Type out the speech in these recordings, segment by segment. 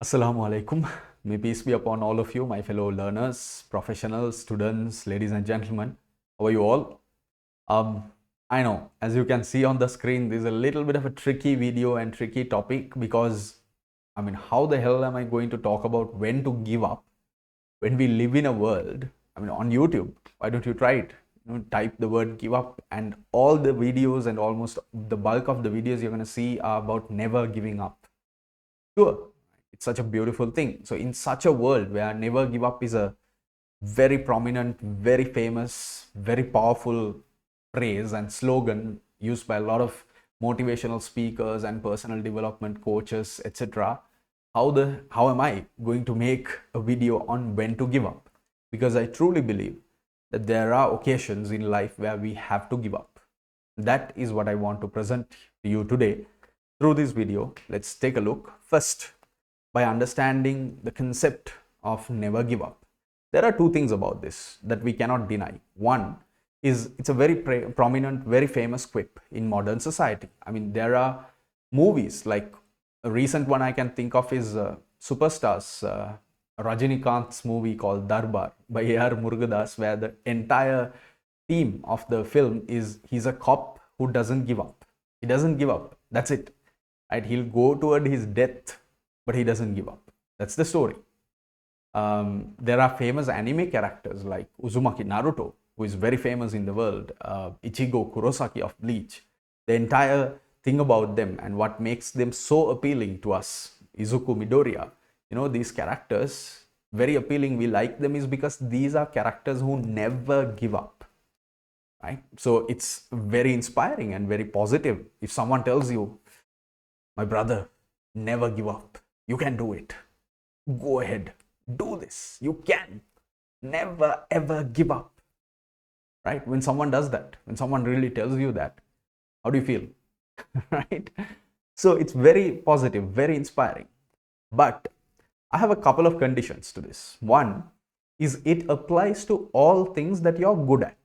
Assalamu alaikum. May peace be upon all of you, my fellow learners, professionals, students, ladies and gentlemen. How are you all? I know, as you can see on the screen, this is a little bit of a tricky video and tricky topic because, how the hell am I going to talk about when to give up when we live in a world? On YouTube, why don't you try it? Type the word give up, and all the videos and almost the bulk of the videos you're going to see are about never giving up. Sure, it's such a beautiful thing. So in such a world where never give up is a very prominent, very famous, very powerful phrase and slogan used by a lot of motivational speakers and personal development coaches, etc. How am I going to make a video on when to give up? Because I truly believe that there are occasions in life where we have to give up. That is what I want to present to you today through this video. Let's take a look first by understanding the concept of never give up. There are two things about this that we cannot deny. One is it's a very prominent, very famous quip in modern society. There are movies like a recent one I can think of is Superstars, Rajinikanth's movie called Darbar by A.R. Murugadas, where the entire theme of the film is he's a cop who doesn't give up. He doesn't give up. That's it. Right? He'll go toward his death, but he doesn't give up. That's the story. There are famous anime characters like Uzumaki Naruto, who is very famous in the world, Ichigo Kurosaki of Bleach. The entire thing about them and what makes them so appealing to us, Izuku Midoriya, these characters, very appealing, we like them is because these are characters who never give up. Right? So it's very inspiring and very positive. If someone tells you, my brother, never give up. You can do it. Go ahead. Do this. You can. Never ever give up. Right? When someone does that, when someone really tells you that, how do you feel? Right? So it's very positive, very inspiring. But I have a couple of conditions to this. One is it applies to all things that you're good at.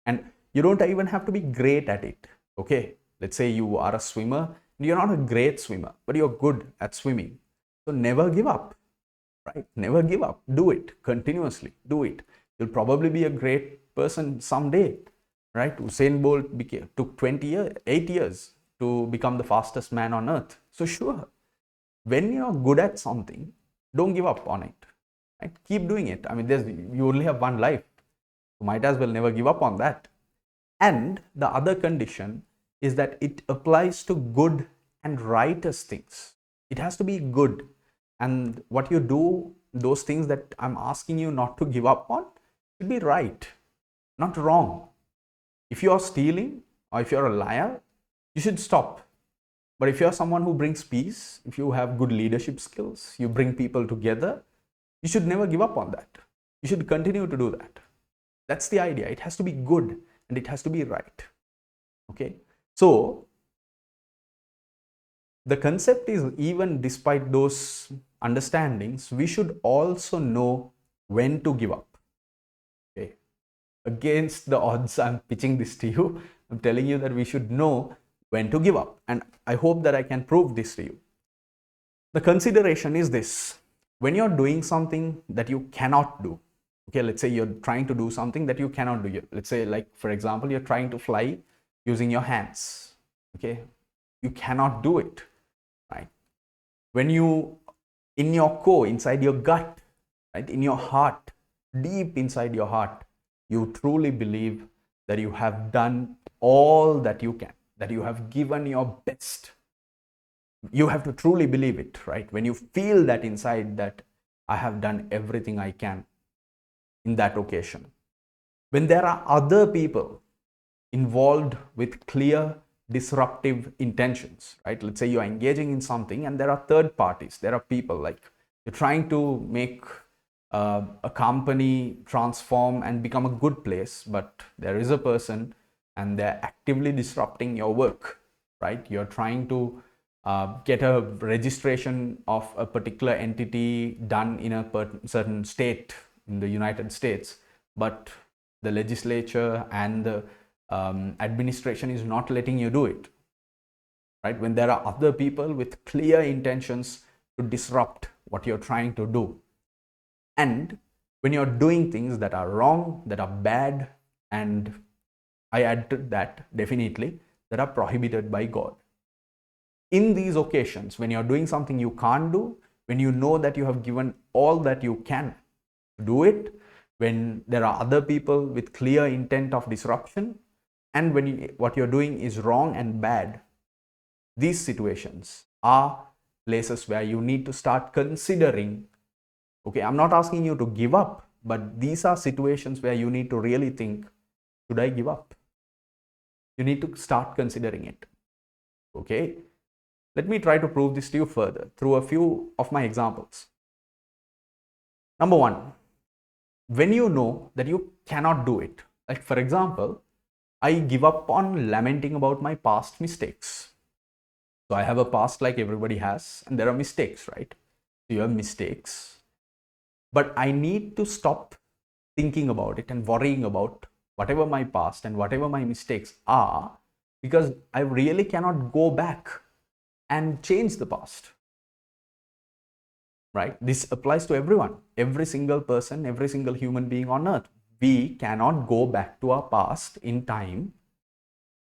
And you don't even have to be great at it. Okay? Let's say you are a swimmer. You're not a great swimmer, but you're good at swimming. So never give up, right? Never give up. Do it continuously. Do it. You'll probably be a great person someday, right? Usain Bolt took 8 years to become the fastest man on earth. So sure, when you're good at something, don't give up on it. Right? Keep doing it. You only have one life. So might as well never give up on that. And the other condition is that it applies to good and righteous things. It has to be good. And what you do, those things that I'm asking you not to give up on, should be right, not wrong. If you are stealing or if you're a liar, you should stop. But if you're someone who brings peace, if you have good leadership skills, you bring people together, you should never give up on that. You should continue to do that. That's the idea. It has to be good and it has to be right. Okay? So, the concept is even despite those understandings, we should also know when to give up. Okay? Against the odds, I'm pitching this to you. I'm telling you that we should know when to give up. And I hope that I can prove this to you. The consideration is this. When you're doing something that you cannot do, okay, let's say you're trying to do something that you cannot do. Let's say, like, for example, you're trying to fly using your hands. Okay, you cannot do it, right? When you, in your core, inside your gut, right, in your heart, deep inside your heart, you truly believe that you have done all that you can, that you have given your best. You have to truly believe it, right? When you feel that inside, that I have done everything I can in that occasion. When there are other people involved with clear disruptive intentions, right? Let's say you're engaging in something and there are third parties, there are people, like you're trying to make a company transform and become a good place, but there is a person and they're actively disrupting your work, right? You're trying to get a registration of a particular entity done in a certain state in the United States, but the legislature and the administration is not letting you do it, right? When there are other people with clear intentions to disrupt what you're trying to do. And when you're doing things that are wrong, that are bad, and I add to that definitely, that are prohibited by God. In these occasions, when you're doing something you can't do, when you know that you have given all that you can do it, when there are other people with clear intent of disruption, and when what you're doing is wrong and bad, these situations are places where you need to start considering, okay, I'm not asking you to give up, but these are situations where you need to really think, should I give up? You need to start considering it. Okay, let me try to prove this to you further through a few of my examples. Number one, when you know that you cannot do it, like for example, I give up on lamenting about my past mistakes. So I have a past like everybody has, and there are mistakes, right? So you have mistakes, but I need to stop thinking about it and worrying about whatever my past and whatever my mistakes are, because I really cannot go back and change the past. Right? This applies to everyone, every single person, every single human being on earth. We cannot go back to our past in time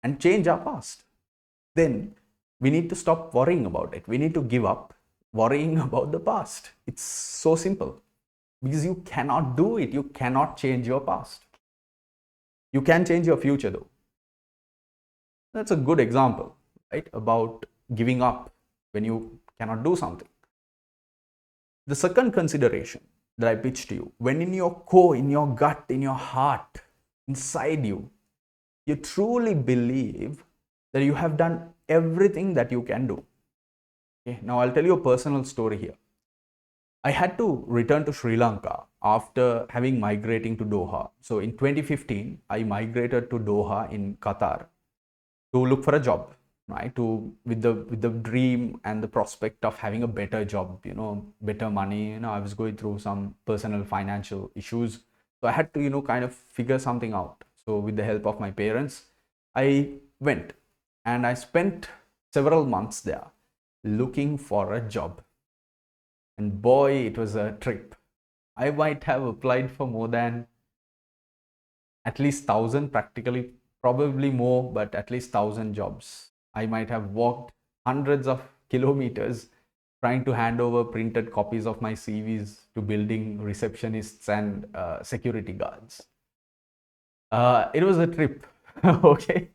and change our past. Then we need to stop worrying about it. We need to give up worrying about the past. It's so simple, because you cannot do it. You cannot change your past. You can change your future though. That's a good example, right? About giving up when you cannot do something. The second consideration that I pitched to you, when in your core, in your gut, in your heart, inside you, you truly believe that you have done everything that you can do. Okay, now I'll tell you a personal story here. I had to return to Sri Lanka after having migrating to Doha. So in 2015, I migrated to Doha in Qatar to look for a job, right? To with the dream and the prospect of having a better job, better money. I was going through some personal financial issues, so I had to kind of figure something out. So with the help of my parents, I went and I spent several months there looking for a job. And boy, it was a trip. I might have applied for more than at least 1,000, practically, probably more, but at least 1,000 jobs. I might have walked hundreds of kilometers trying to hand over printed copies of my CVs to building receptionists and security guards. It was a trip, okay?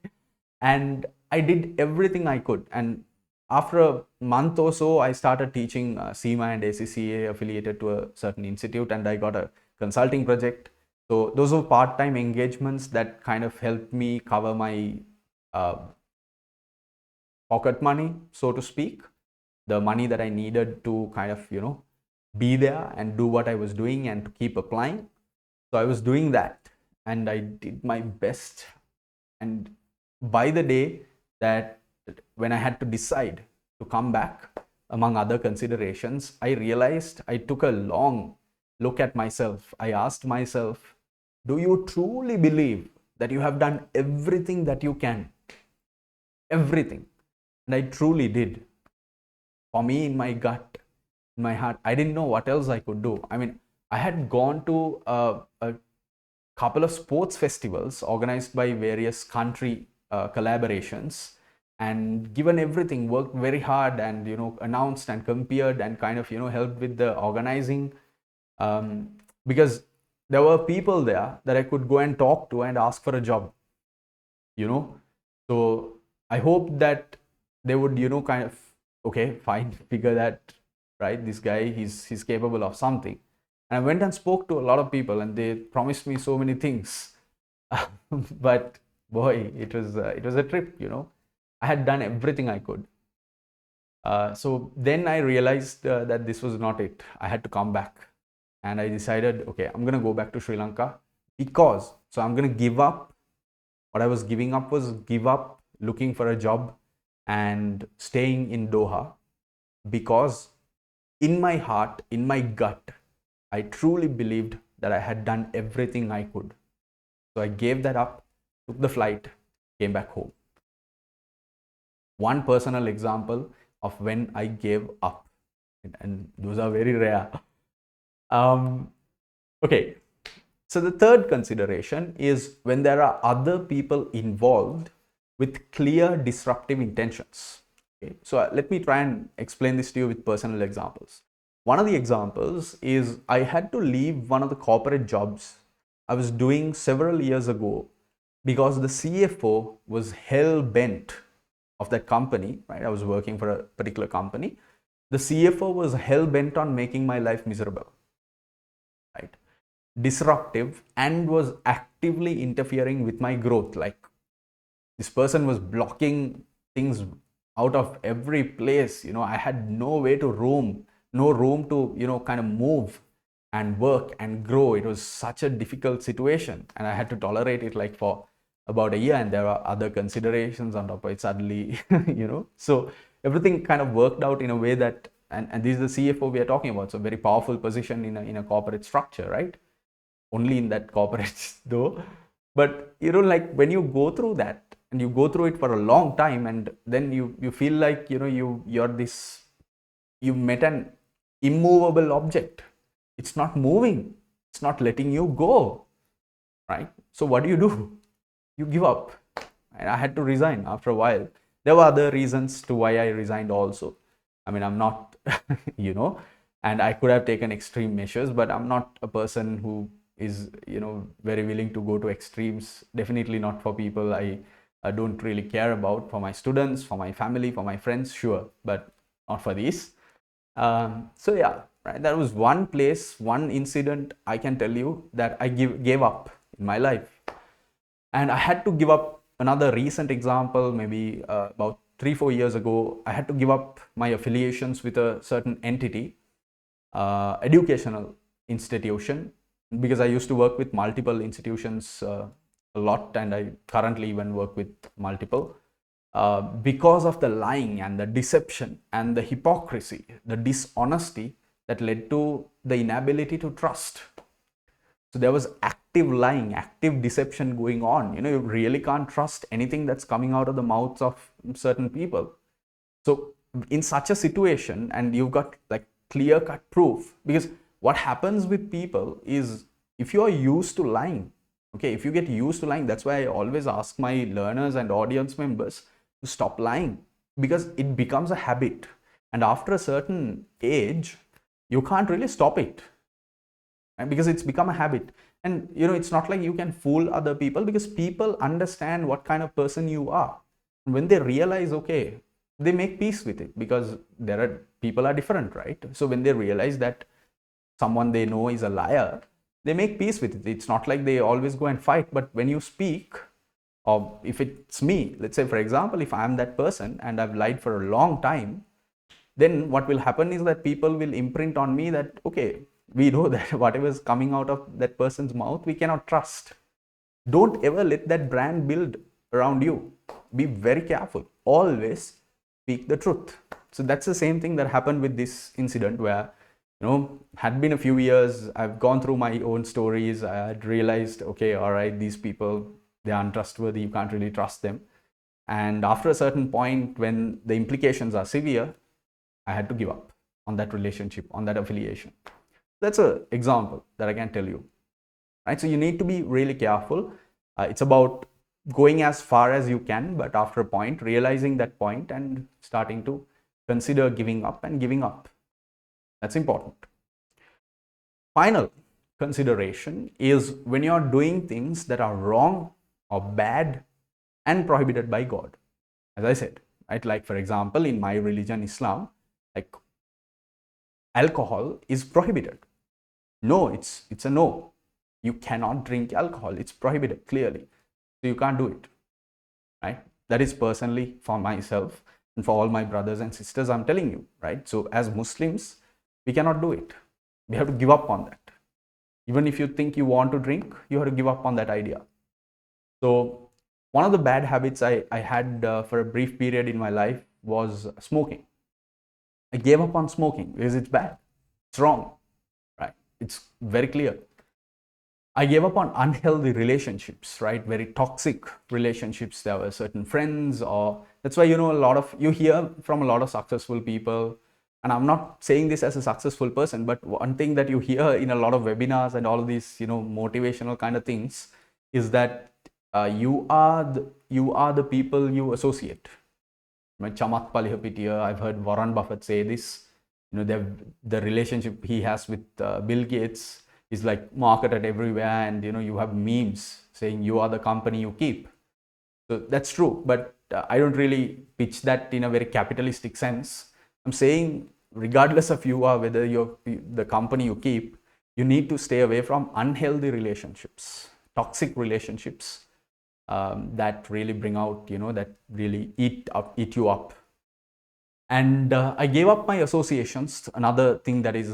And I did everything I could. And after a month or so, I started teaching CIMA and ACCA affiliated to a certain institute, and I got a consulting project. So those were part-time engagements that kind of helped me cover my pocket money, so to speak, the money that I needed to kind of, be there and do what I was doing and to keep applying. So I was doing that and I did my best. And by the day that when I had to decide to come back, among other considerations, I realized I took a long look at myself. I asked myself, do you truly believe that you have done everything that you can? Everything. And I truly did. For me, in my gut, in my heart, I didn't know what else I could do. I mean, I had gone to a couple of sports festivals organized by various country collaborations, and given everything, worked very hard and announced and compared and kind of helped with the organizing, because there were people there that I could go and talk to and ask for a job. So I hope that they would kind of, okay, fine, figure that, right, this guy, he's capable of something. And I went and spoke to a lot of people and they promised me so many things. But boy, it was a trip. I had done everything I could. So then I realized that this was not it. I had to come back, and I decided, okay, I'm gonna go back to Sri Lanka, because so I'm gonna give up. What I was giving up was give up looking for a job and staying in Doha, because in my heart, in my gut, I truly believed that I had done everything I could. So I gave that up, took the flight, came back home. One personal example of when I gave up. and those are very rare. Okay, so the third consideration is when there are other people involved with clear disruptive intentions. Okay, so let me try and explain this to you with personal examples. One of the examples is I had to leave one of the corporate jobs I was doing several years ago because the CFO was hell bent of that company, right? I was working for a particular company. The CFO was hell bent on making my life miserable, right? Disruptive, and was actively interfering with my growth. Like, this person was blocking things out of every place. I had no way to roam, no room to, kind of move and work and grow. It was such a difficult situation, and I had to tolerate it like for about a year, and there are other considerations on top of it suddenly. So everything kind of worked out in a way that, and this is the CFO we are talking about, so very powerful position in a corporate structure, right? Only in that corporate though. But like when you go through that and you go through it for a long time, and then you feel like you're this, you met an immovable object. It's not moving, it's not letting you go, right? So what do? You give up. And I had to resign after a while. There were other reasons to why I resigned also. I mean, I'm not and I could have taken extreme measures, but I'm not a person who is very willing to go to extremes. Definitely not for people I don't really care about. For my students, for my family, for my friends, sure, but not for these. So yeah, right, that was one place, one incident I can tell you that I gave up in my life. And I had to give up. Another recent example, maybe about 3-4 years ago, I had to give up my affiliations with a certain entity, educational institution, because I used to work with multiple institutions a lot, and I currently even work with multiple. Because of the lying and the deception and the hypocrisy, the dishonesty that led to the inability to trust. So there was active lying, active deception going on. You really can't trust anything that's coming out of the mouths of certain people. So in such a situation, and you've got like clear-cut proof, because what happens with people is, if you are used to lying, okay, if you get used to lying, that's why I always ask my learners and audience members to stop lying, because it becomes a habit, and after a certain age you can't really stop it, right? Because it's become a habit. And it's not like you can fool other people, because people understand what kind of person you are. When they realize, okay, they make peace with it, because people are different, right? So when they realize that someone they know is a liar, they make peace with it. It's not like they always go and fight. But when you speak, or if it's me, let's say for example, if I'm that person and I've lied for a long time, then what will happen is that people will imprint on me that, okay, we know that whatever is coming out of that person's mouth, we cannot trust. Don't ever let that brand build around you. Be very careful. Always speak the truth. So that's the same thing that happened with this incident, where had been a few years, I've gone through my own stories. I had realized, okay, all right, these people, they're untrustworthy, you can't really trust them. And after a certain point, when the implications are severe, I had to give up on that relationship, on that affiliation. That's an example that I can tell you, right? So you need to be really careful. It's about going as far as you can, but after a point, realizing that point and starting to consider giving up and giving up. That's important. Final consideration is when you're doing things that are wrong or bad and prohibited by God. As I said, right? Like for example, in my religion, Islam, like alcohol is prohibited. No, it's a no. You cannot drink alcohol. It's prohibited clearly. So you can't do it, right? That is personally for myself and for all my brothers and sisters, I'm telling you, right? So as Muslims, we cannot do it. We have to give up on that. Even if you think you want to drink, you have to give up on that idea. So one of the bad habits I had for a brief period in my life was smoking. I gave up on smoking because it's bad. It's wrong, right? It's very clear. I gave up on unhealthy relationships, right? Very toxic relationships. There were certain friends, or that's why, you hear from a lot of successful people, and I'm not saying this as a successful person, but one thing that you hear in a lot of webinars and all of these, motivational kind of things is that you are the people you associate. Chamak Palihapitiya, I've heard Warren Buffett say this. The relationship he has with Bill Gates is like marketed everywhere, and you have memes saying you are the company you keep. So that's true, but I don't really pitch that in a very capitalistic sense. I'm saying, regardless of whether you're the company you keep, you need to stay away from unhealthy relationships, toxic relationships that really bring out, that really eat you up. And I gave up my associations. Another thing that is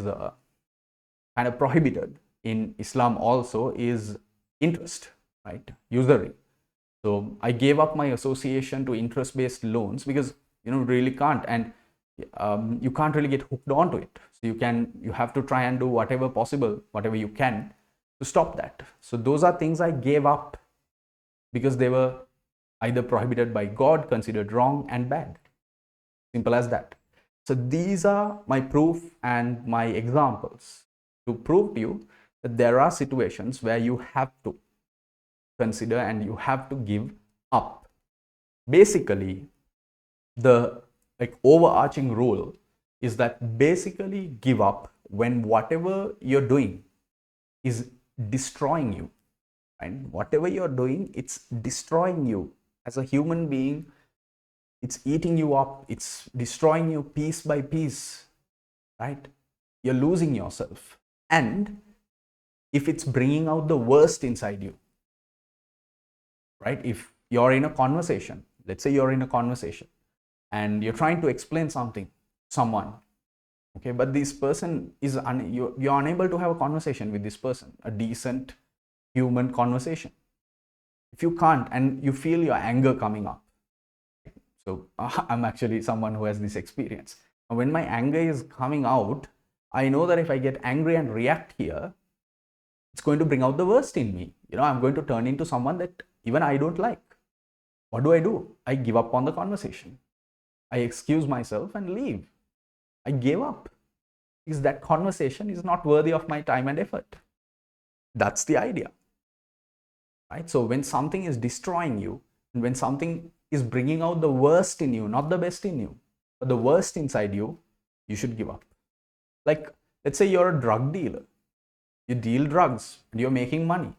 kind of prohibited in Islam also is interest, right? Usury. So I gave up my association to interest-based loans because really can't, and you can't really get hooked onto it. So you have to try and do whatever possible, whatever you can to stop that. So those are things I gave up because they were either prohibited by God, considered wrong and bad. Simple as that. So these are my proof and my examples to prove to you that there are situations where you have to consider and you have to give up. Basically, the overarching rule is that basically give up when whatever you're doing is destroying you. Right? Whatever you're doing, it's destroying you as a human being. It's eating you up. It's destroying you piece by piece. Right? You're losing yourself. And if it's bringing out the worst inside you, right? If you're in a conversation, let's say you're in a conversation and you're trying to explain something to someone, okay, but this person is you're unable to have a conversation with this person, a decent human conversation. If you can't, and you feel your anger coming up, so I'm actually someone who has this experience. When my anger is coming out, I know that if I get angry and react here, it's going to bring out the worst in me. I'm going to turn into someone that even I don't like. What do? I give up on the conversation. I excuse myself and leave. I gave up because that conversation is not worthy of my time and effort. That's the idea, right? So when something is destroying you, and when something is bringing out the worst in you, not the best in you, but the worst inside you, you should give up. Like, let's say you're a drug dealer. You deal drugs and you're making money.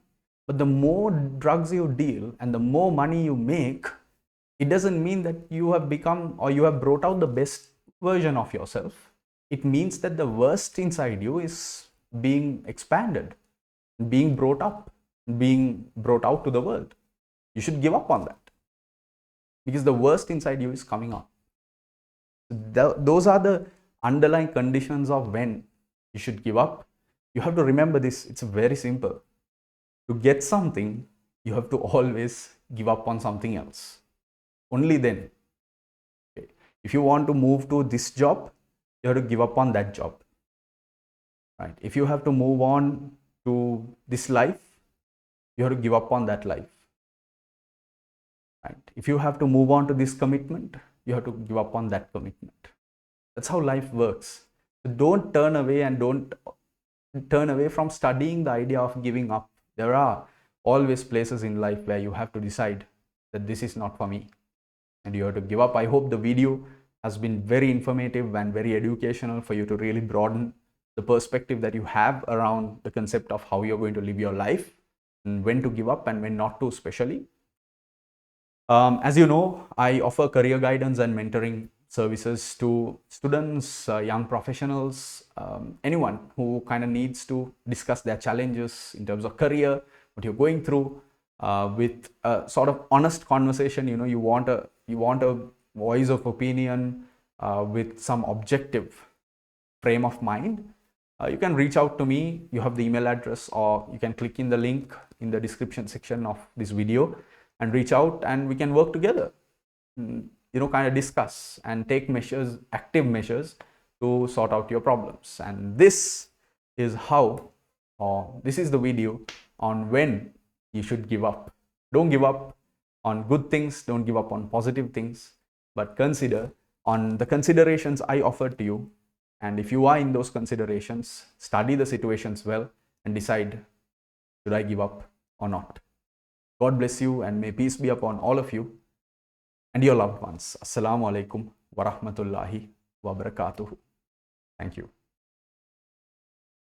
But the more drugs you deal and the more money you make, it doesn't mean that you have become or you have brought out the best version of yourself. It means that the worst inside you is being expanded, being brought up, being brought out to the world. You should give up on that because the worst inside you is coming up. Those are the underlying conditions of when you should give up. You have to remember this. It's very simple. To get something, you have to always give up on something else. Only then. Okay. If you want to move to this job, you have to give up on that job. Right? If you have to move on to this life, you have to give up on that life. Right? If you have to move on to this commitment, you have to give up on that commitment. That's how life works. So don't turn away and don't turn away from studying the idea of giving up. There are always places in life where you have to decide that this is not for me and you have to give up. I hope the video has been very informative and very educational for you to really broaden the perspective that you have around the concept of how you're going to live your life and when to give up and when not to, especially. As you know, I offer career guidance and mentoring services to students, young professionals, anyone who kind of needs to discuss their challenges in terms of career, what you're going through, with a sort of honest conversation. You want a voice of opinion with some objective frame of mind. You can reach out to me. You have the email address, or you can click in the link in the description section of this video and reach out, and we can work together. Kind of discuss and take measures, active measures to sort out your problems. And this is this is the video on when you should give up. Don't give up on good things, don't give up on positive things, but consider on the considerations I offered to you And if you are in those considerations, study the situations well and decide, should I give up or not? God bless you and may peace be upon all of you and your loved ones. Assalamu alaikum wa rahmatullahi wa barakatuhu. Thank you.